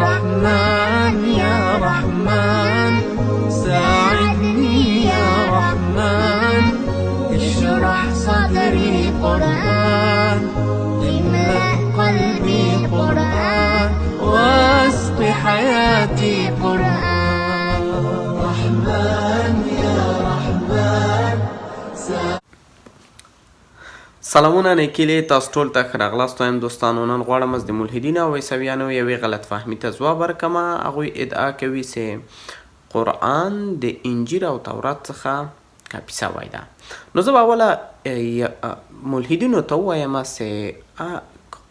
رحمن يا رحمن ساعدني يا رحمن اشرح صدري قرآن املأ قلبي قرآن واسق حياتي قرآن رحمن يا رحمن سلامونه نیکیلی تاسو ټول ته ښه راغلاست وایم دوستانو. نن غواړم از د ملحدینو او عیسویانو یوې غلط فهمي ته ځواب ورکړمه. هغوی ادعا کوي چې قرآن د انجیل او تورات څخه کاپي سوی ده. نو زه به اوله ملحدینو ته ووایم چې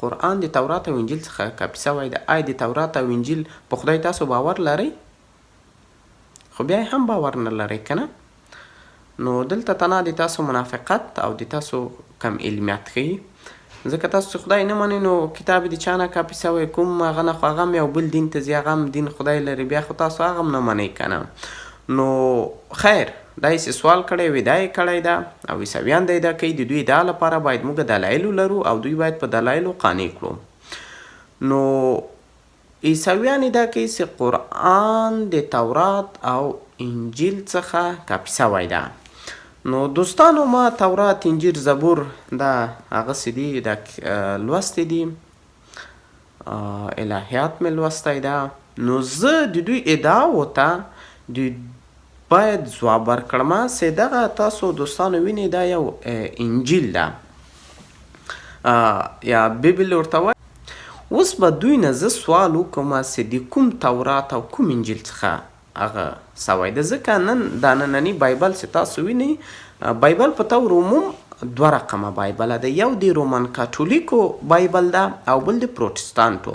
قرآن د تورات او انجیل څخه کاپي سوی ده. آیا د تورات او انجیل په خدای تاسو باور لرئ؟ خو بیا هم باور نه لرئ که نه؟ نو دلته تنها د تاسو منافقت او د تاسو کم علمیت ښیي. ځکه تاسو چې خدای نه منئ نو کتاب د چا نه کاپي سوی کوم هغه نه خو هغه هم یو بل دین ته ځي، هغه هم دین خدای لري، بیا خو تاسو هغه هم نه منئ که نه. نو خیر دا یې سوال کړی وي دا یې کړی ده او عیسویان دا ادعا کوي د دوی ادعا لپاره باید موږ دلایل ولرو او دوی باید په دلایلو قانع کړو. نو عیسویان ادعا کوي چې قرآن د تورات او انجیل څخه کاپي سوی ده. نو دوستانو ما تورات انجیل زبور دا هغسې دي دا لوستی دي، الهیات مې لوستی ده. نو زه د دوی ادعاو ته باید ځواب ورکړمه چې دغه تاسو دوستانو وینئ دا یو انجیل ده یا بیبل ورته وایي. اوس به دوی نه زه سوال وکړم چې د کوم تورات او کوم انجیل څخه هغه سوی ده. ځکه نن دا نننی بایبل چې تاسو وینئ بایبل په طور عموم دوه رقمه بایبله ده. یو د رومن کاتولیکو بایبل ده او بل د پروتستانتو.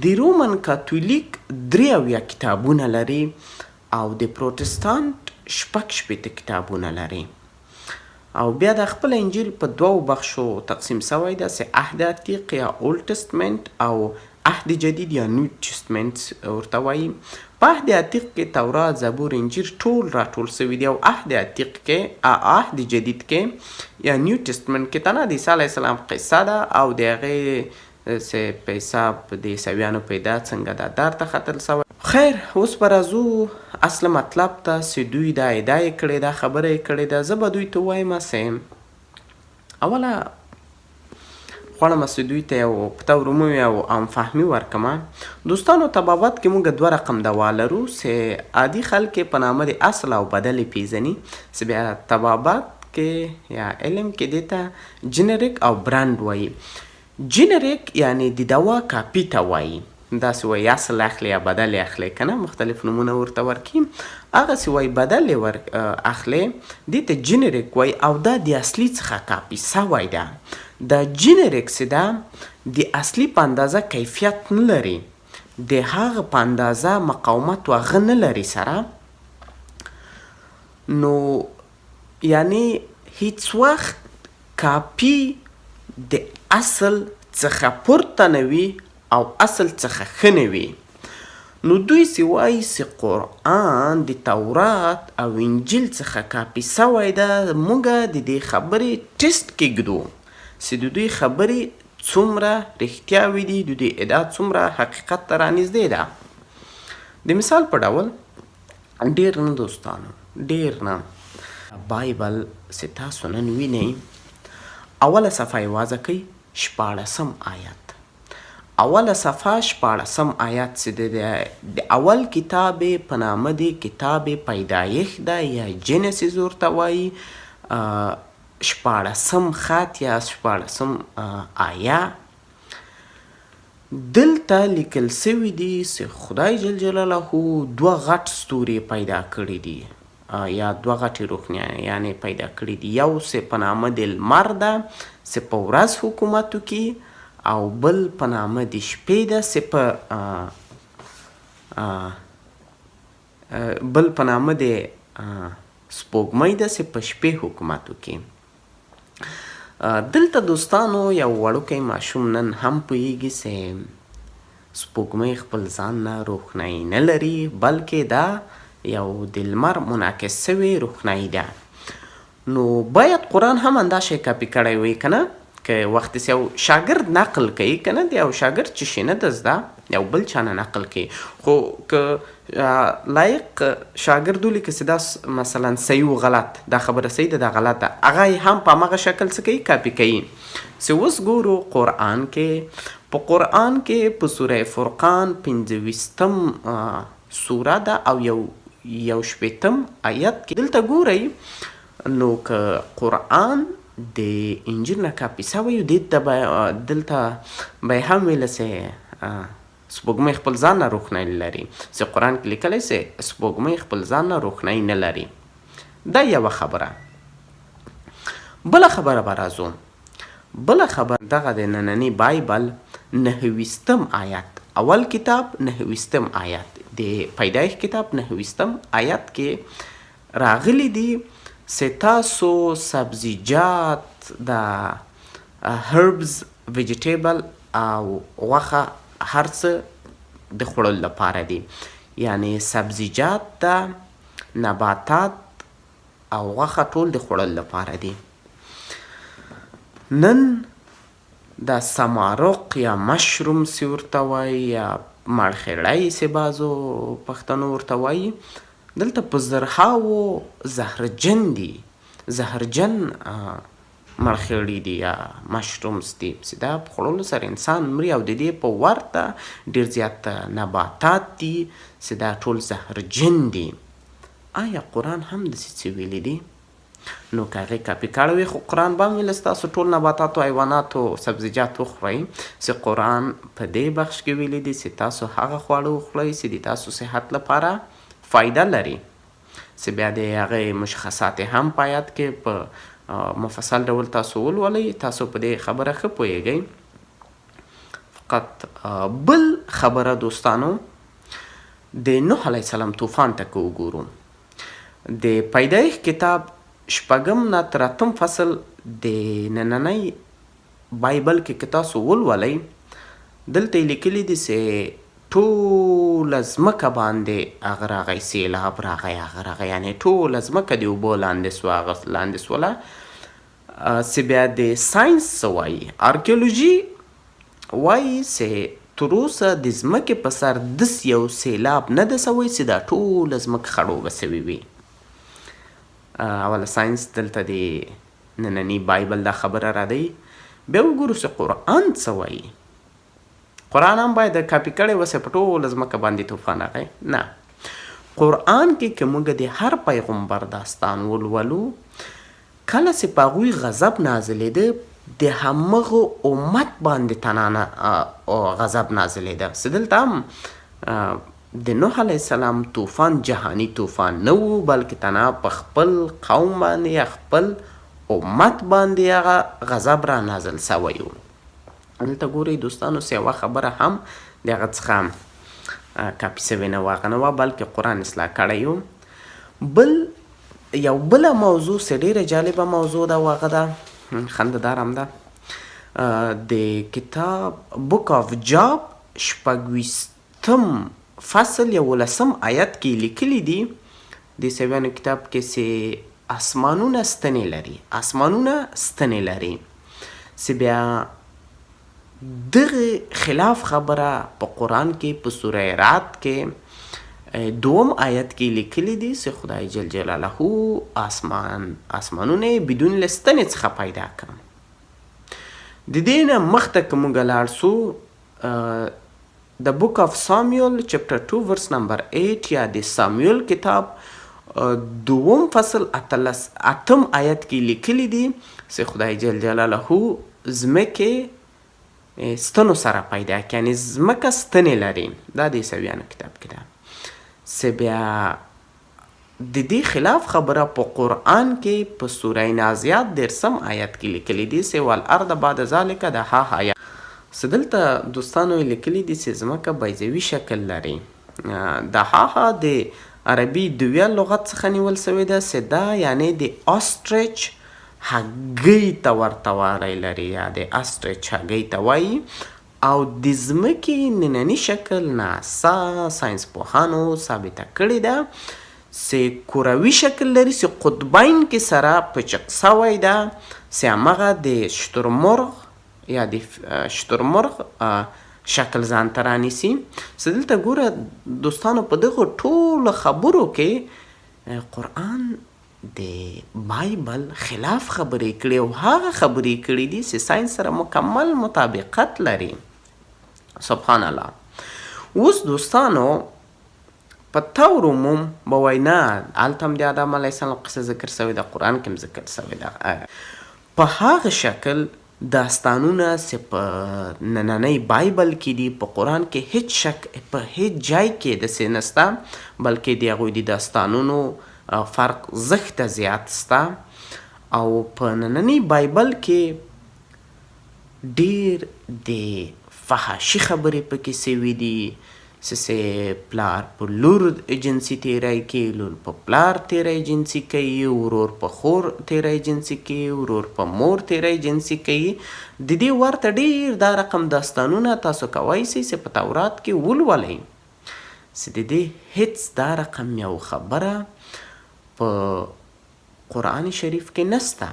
د رومن کاتولیک 83 کتابونه لري او د پروتستانت 6 کتابونه لري. او بیا د خپل انجیل په دوو بخشو تقسیم سوی ده چې عهد عتیق یا اولد ټستمنت او عهد جدید یا نیو ټستمنت ورته وایي. په عهد عتیق کې تورات، زبور، انجیل ټول راټول سوي دي او عهد عتیق کې عهد جدید کې یا نیو ټستمنت کې تنها د عیسی علیه السلام قصه ده او د هغې چې په حساب د عیسویانو پیدا څنګه دا دار ته ختل سوی. خیر اوس به راځو اصل مطلب ته چې دوی دا ادعا یې کړې ده، خبره یې کړې ده. زه به دوی ته ووایم چې اوله غواړم چې دوی ته یو په طور عمومي او عام فهمي ورکړمه. دوستانو طبابت کې موږ دوه رقم دوا لرو چې عادي خلک په نامه د اصل او بدل یې پیژني، چې بیا طبابت کې یا علم کې دې ته جنریک او برانډ وایي. جنریک یعنی د دوا کاپي ته وایي، داسې وایي اصل اخلي یا بدل یې اخلي که نه، مختلف نومونه ورته ورکړي. هغسې وایي بدل یې اخلي دې ته جنریک وایي او دا د اصلي څخه کاپي سوی ده. دا جنریک چې ده د اصلي په اندازه کیفیت نه لري، د هغه په اندازه مقاومت و هغه نه لري سره. نو یعنی هیڅ وخت کاپي د اصل څخه پورته نه وي او اصل څخه ښه نه وي. نو دوی چې وایي چې قرآن د تورات او انجیل څخه کاپي سوی ده، موږ د دې خبرې ټیسټ کېږدو چې د دوی خبرې څومره رښتیاوې دي، د دوی ادعا څومره حقیقت ته رانږدې ده. د مثال په ډول ډېر نه دوستانو، ډېر نه بایبل چې تاسو نن وینئ اوله صفحه یې واضح کوي 14 آیات. اوله صفحه 14 آیات چې د اول کتاب په نامه دی کتاب پیدایښت ده یا جنسیس ورته وایي. 14 خط یا 14 آیه دلته لیکل سوي دي چې خدای جل جلاله دوه غټ ستوري پیدا کړي دي یا دوه غټې روښنایانې پیدا کړي دي. یو چې په نامه د لمر ده چې په ورځ حکومت وکړي او بل په نامه د شپې ده چې بل په نامه د سپوږمۍ ده چې په شپې حکومت وکړي. دلته دوستانو یو وړوکی ماشوم نن هم پوهیږي چې سپوږمۍ خپل ځان نه روښنایي نه لري، بلکې دا یو د لمر منعکس سوې روښنایي ده. نو باید قرآن هم همدا شی کاپي کړی وي که نه؟ که وخت یو شاګرد نقل کوي که نه د یو شاګرد چې شي نه ده زده یو بل چا نه نقل کوي خو که لایق شاګرد ولیکي چې دا مثلا صحیح و غلط دا خبره صحیح ده دا غلط ده هغه یې هم په همغه شکل څه کوي کاپي کوي چې اوس ګورو قرآن کې په قرآن کې په سوره فرقان 25م سوره ده او یو شپېتم آیت کې دلته ګورئ نو که قرآن د انجیل نه کاپي سوی دلته به یې هم ویله چې سپوږمۍ خپل ځان نه روښنایي لري چې قرآن کې لیکلی چې سپوږمۍ خپل ځان نه روښنایي نه لري دا یوه خبره بله خبره به راځو بله خبره دغه د ننني بایبل 9 آیت اول کتاب 9 آیت د پیدایښت کتاب 9 آیت کې راغلی دي چې تاسو سبزیجات د هربز ویجیټیبل او غوښه هر څه د خوړلو لپاره دي یعنی سبزیجات د نباتات او غوښه ټول د خوړلو لپاره دي نن د سمارق یا مشروم سی ورته وایي یا مړخیړی سی بازو پښتنو ورته وایي دلته په زرهاوو زهرجن دي زهرجن مړخیړي دي یا مشرومز دي چې دا په خوړلو سره انسان مري او د دې په ورته ډېر زیات نباتات دي چې دا ټول زهرجن دي آیا قرآن هم داسې څه ویلي دي نو که هغې کاپي کړی وي خو قرآن به هم ویله ستاسو ټول نباتات او حیواناتو سبزیجات وخورئ چې قرآن په دې بخش کې ویلي دي چې تاسو هغه خواړه وخورئ چې د تاسو صحت لپاره فایده لري چې بیا د هغې مشخصات هم په آیات کې په مفصل ډول تاسو ولولئ تاسو په دې خبره ښه پوهیږئ فقط بل خبره دوستانو د نوح علیه السلام طوفان ته که وګورو د پیدایښت کتاب 6 نه تر 8 فصل د نننی بایبل کې که تاسو ولولئ دلته یې لیکلي دي چې ټوله ځمکه باندې هغه راغی سیلاب راغی هغه راغی یعنې ټوله ځمکه د اوبو لاندې سوله چې بیا د ساینس څه وایي ارکیولوژي وایي چې تر اوسه د ځمکې په سر داسې یو سیلاب نه ده سوی چې دا ټوله ځمکه خړوبه سوي وي اوله ساینس دلته د ننني بایبل دا خبره را دی بیا وګورو چې قرآن څه وایي قرآن هم باید کاپي کړی وسې په ټوله ځمکه باندې طوفان راغی نه قرآن کې که موږ د هر پیغمبر داستان ولولو کله چې په هغوی غضب نازلېده د همغه امت باندې تنانه غضب نازلېده چې دلته هم د نوح علیه السلام طوفان جهانی طوفان نه و بلکې تنها په خپل قوم باندې یا خپل امت باندې هغه غضب را نازل سوی و دلته ګورئ دوستانو چې یوه خبره هم د هغه څخه کاپي سوې نه وه هغه نه وه بلکې قرآن اصلاح کړی و یو بله موضوع چې ډېره جالبه موضوع ده و هغه ده خندهدار هم ده د کتاب بک آف جاب 26 فصل 11 آیت کې لیکلي دي د عیسویانو کتاب کې چې اسمانونه ستنې لري چې بیا دغه خلاف خبره په قرآن کې په سوره رعد کې 2 آیت کې لیکلي دي چې خدای جل جلاله اسمانونه بدون له ستنې څخه پیدا کړه د دې نه مخته که موږ لاړ سو د بک آف سامیول چپټر 2 ورس نمبر 8 یا د سامیول کتاب 2 فصل 8 آیت کې لیکلي دي چې خدای جل جلاله ځمکې ستنو سره پیدا کړي یعنې ځمکه ستنې لري دا د عیسویانو کتاب کې ده چې بیا د دې خلاف خبره په قرآن کې په سوره نازیات 10 آیت کې لیکلي دي چې والارض بعد ذلک دحاها چې دلته دوستانو یې لیکلي دي چې ځمکه بیضوي شکل لري دحاها د عربي دویه لغت څخه نیول سوې ده چې دا یعنې د آستریچ هګۍ ته ورته والی لري یا د آستریچ هګۍ ته وایي او د ځمکې ننني شکل ناسا ساینسپوهانو ثابته کړې ده چې کروي شکل لري چې قطبین کې سره پچق سوی ده سي همغه د شترمرغ یا د شترمرغ شکل ځان ته رانیسي. څه دلته ګوره دوستانو په دغو ټولو خبرو کې قرآن د بایبل خلاف خبرې کړي او هغه خبرې کړي دي چې ساینس سره مکمل مطابقت لري. سبحان الله. اوس دوستانو په طور عموم به وایي نه هلته هم د آدم علیه السلام قصه ذکر سوې ده، قرآن کې هم ذکر سوې ده. په هغه شکل داستانونه چې په نننۍ بایبل کې دي په قرآن کې هیڅ شک په هیڅ ځای کې داسې نسته، بلکې د هغوی د داستانونو فرق زښته زیات سته. او په نننۍ بایبل کې ډیر د فحاشي خبرې پکې سوي دي چې پلار په لور جنسي تیری کوي، لور په پلار تیری جنسي کوي، ورور په خور تیری جنسي کوي، ورور په مور تیری جنسي کوي. د دې ورته ډیر دا رقم داستانونه تاسو کولی شئ چې په تورات کې ولولئ چې د دې هیڅ دا رقم یو خبره په قرآن شریف کې نسته.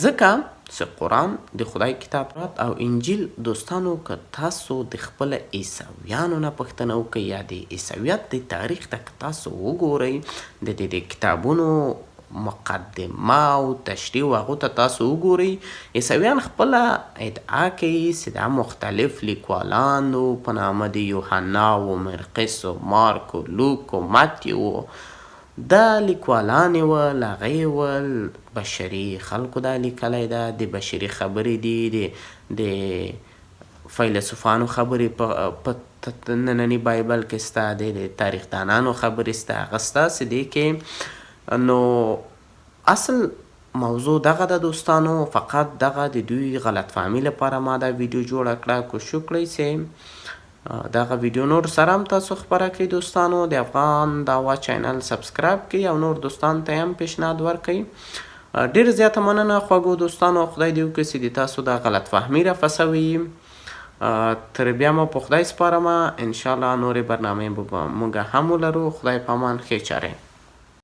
ځکه چې قرآن د خدای کتاب او انجیل دوستانو که تاسو د خپل عیسویانو نه پوښتنه وکئ یا د عیسویت د تاریخ ته که تاسو وګورئ د دې کتابونو مقدمه او تشریح و هغو ته تاسو وګورئ، عیسویان خپله ادعا کوي چې دا مختلف لیکوالانو په نامه د یوحنا و مرقس و مارک و لوک و متیو دا لیکوالانې ول، هغې ول بشري خلکو دا لیکلی ده، د بشري خبرې دي، د فیلسوفانو خبرې په ننني بایبل کې سته، د تاریخ دانانو خبرې سته، هغه سته چې دې کې. نو اصل موضوع دغه ده دوستانو، فقط دغه د دوی غلط فهمي لپاره ما دا ویډیو جوړه کړه. کوشش وکړئ چې دغه ویډیو نور سره هم تاسو خپره کړئ دوستانو، د افغان دعوا چینل سبسکرایب کړئ او نور دوستانو ته هم پیشنهاد ورکړئ. ډېر زیاته مننه خوږو دوستانو، خدای دې وکړي چې د تاسو دا غلط فهمي رافسوي. تر بیا مو په خدای سپارمه، انشاءالله نورې برنامې به موږ هم ولرو. خدای په امان، ښې چارې.